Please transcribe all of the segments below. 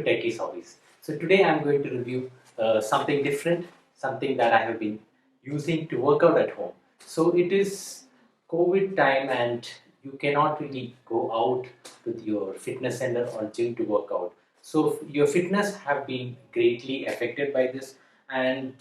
Techies Hobbies. So today I'm going to review something different, something that I have been using to work out at home. So it is COVID time and you cannot really go out with your fitness center or gym to work out. So your fitness have been greatly affected by this, and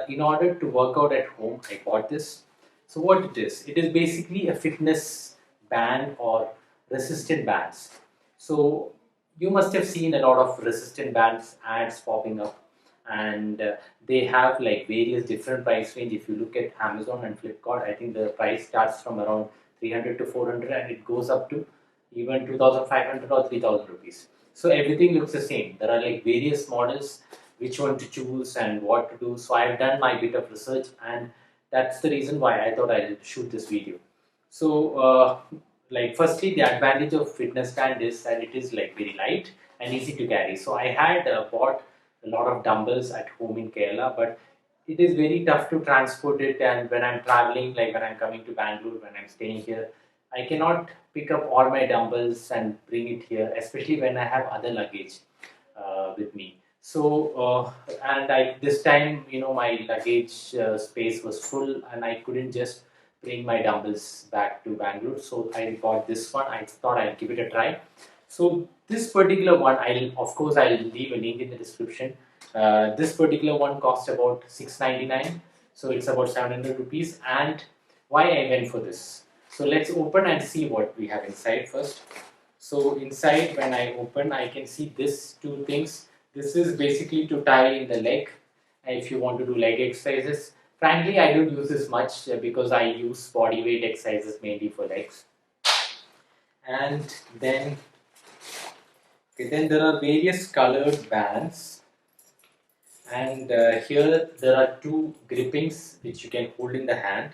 in order to work out at home, I bought this. So what it is? It is basically a fitness band or resistant bands. So you must have seen a lot of resistant bands ads popping up, and they have like various different price range. If you look at Amazon and Flipkart, I think the price starts from around 300 to 400 and it goes up to even 2500 or 3000 rupees. So everything looks the same. There are like various models, which one to choose and what to do. So I've done my bit of research, and that's the reason why I thought I'll shoot this video. So like firstly, the advantage of fitness band is that it is like very light and easy to carry. So I had bought a lot of dumbbells at home in Kerala, but it is very tough to transport it, and when I'm traveling, like when I'm coming to Bangalore, when I'm staying here, I cannot pick up all my dumbbells and bring it here, especially when I have other luggage with me. So and I this time, my luggage space was full and I couldn't just bring my dumbbells back to Bangalore. So I bought this one. I thought I'd give it a try. So this particular one, I'll leave a link in the description. This particular one cost about 699, so it's about 700 rupees. And why I went for this? So let's open and see what we have inside first. So inside, when I open, I can see this two things. This is basically to tie in the leg if you want to do leg exercises. Frankly, I don't use this much because I use body weight exercises mainly for legs. And then there are various colored bands, and here there are two grippings which you can hold in the hand,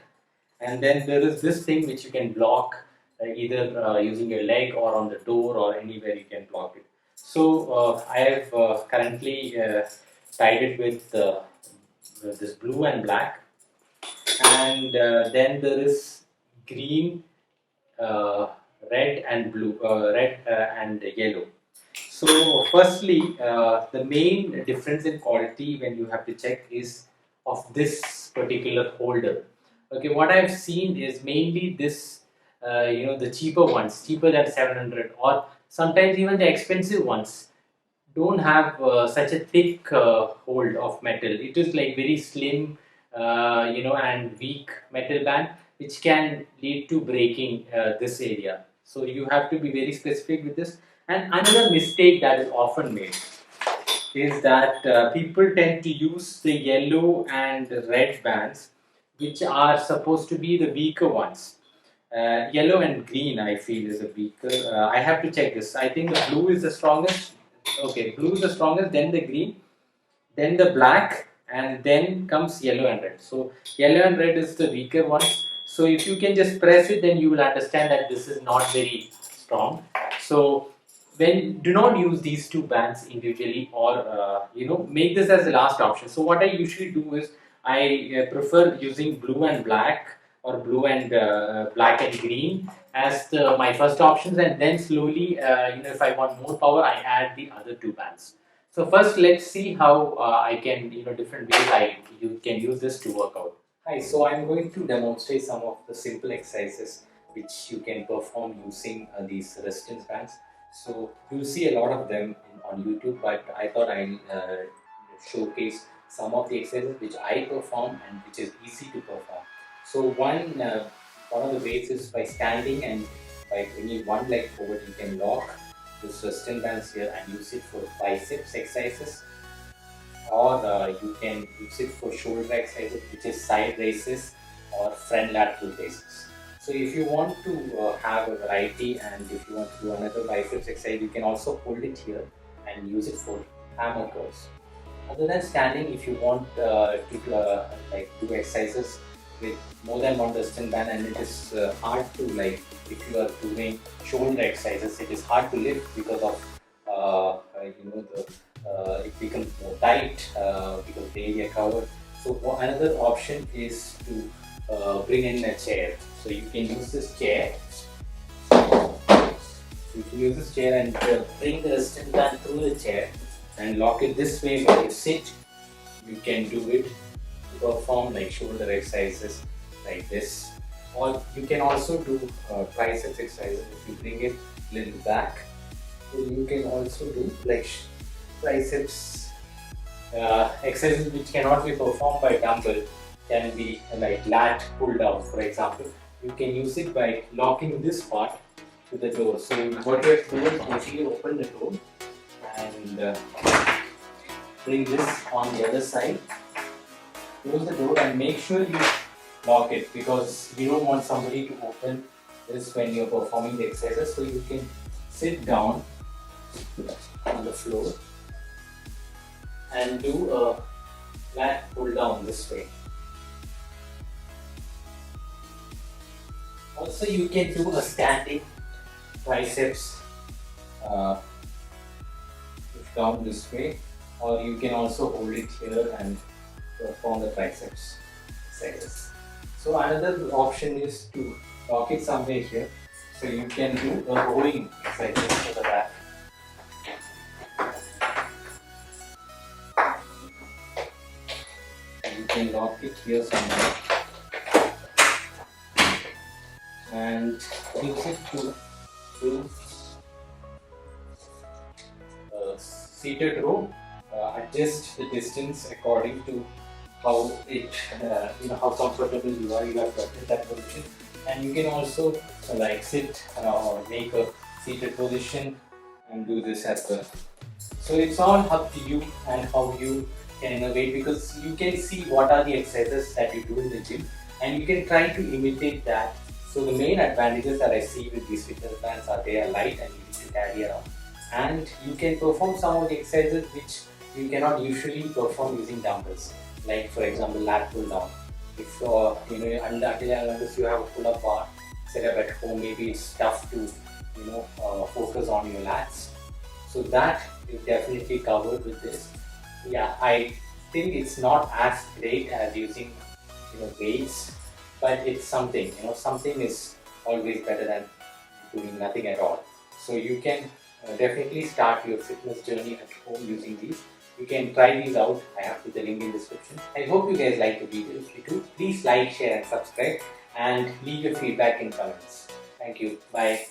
and then there is this thing which you can block either using your leg or on the door or anywhere you can block it. So I have currently tied it with this blue and black, and then there is green, red and blue, red and yellow. So firstly, the main difference in quality when you have to check is of this particular holder. Okay, what I've seen is mainly this, the cheaper ones, cheaper than 700, or sometimes even the expensive ones don't have such a thick hold of metal. It is like very slim, and weak metal band, which can lead to breaking this area. So you have to be very specific with this. And another mistake that is often made is that people tend to use the yellow and red bands, which are supposed to be the weaker ones. Yellow and green, I feel, is a weaker. I have to check this. I think the blue is the strongest. Okay, blue is the strongest, then the green, then the black, and then comes yellow and red. So yellow and red is the weaker one. So if you can just press it, then you will understand that this is not very strong. So do not use these two bands individually, or make this as the last option. So what I usually do is I prefer using blue and black, or blue and black and green as my first options, and then slowly, if I want more power, I add the other two bands. So first, let's see how I can, different ways you can use this to work out. Hi, so I'm going to demonstrate some of the simple exercises which you can perform using these resistance bands. So you'll see a lot of them on YouTube, but I thought I'll showcase some of the exercises which I perform and which is easy to perform. So one of the ways is by standing, and by bringing one leg forward, you can lock this resistance bands here and use it for biceps exercises, or you can use it for shoulder exercises, which is side raises or front lateral raises. So if you want to have a variety, and if you want to do another biceps exercise, you can also hold it here and use it for hammer curls. Other than standing, if you want to do exercises with more than one resistance band, and it is hard to, like, if you are doing shoulder exercises, it is hard to lift because of it becomes more tight because the area covered. So another option is to bring in a chair. So you can use this chair. You can use this chair and bring the resistance band through the chair, and lock it this way. When you sit, you can do it to perform like shoulder exercises like this, or you can also do triceps exercises. If you bring it a little back, then you can also do like triceps exercises which cannot be performed by dumbbell. Can be like lat pull down, for example. You can use it by locking this part to the door. So what you have to do is basically open the door and bring this on the other side. Close the door and make sure you lock it, because you don't want somebody to open this when you're performing the exercises. So you can sit down on the floor and do a lat pull down this way. Also, you can do a standing triceps push down this way, or you can also hold it here and perform the triceps exercises. So another option is to lock it somewhere here, so you can do a rowing exercise for the back. You can lock it here somewhere and use it to do seated row. Adjust the distance according to how it, how comfortable you are. You have to adjust that position, and you can also like sit or make a seated position and do this as well. So it's all up to you and how you can innovate, because you can see what are the exercises that you do in the gym and you can try to imitate that. So the main advantages that I see with these fitness bands are they are light and easy to carry around, and you can perform some of the exercises which you cannot usually perform using dumbbells. Like for example, lat pull down. If unless you have a pull-up bar set up at home, maybe it's tough to focus on your lats. So that is definitely covered with this. Yeah, I think it's not as great as using weights, but it's something. Something is always better than doing nothing at all. So you can definitely start your fitness journey at home using these. You can try these out. I have put the link in the description. I hope you guys like the video. If you do, please like, share and subscribe, and leave your feedback in comments. Thank you. Bye.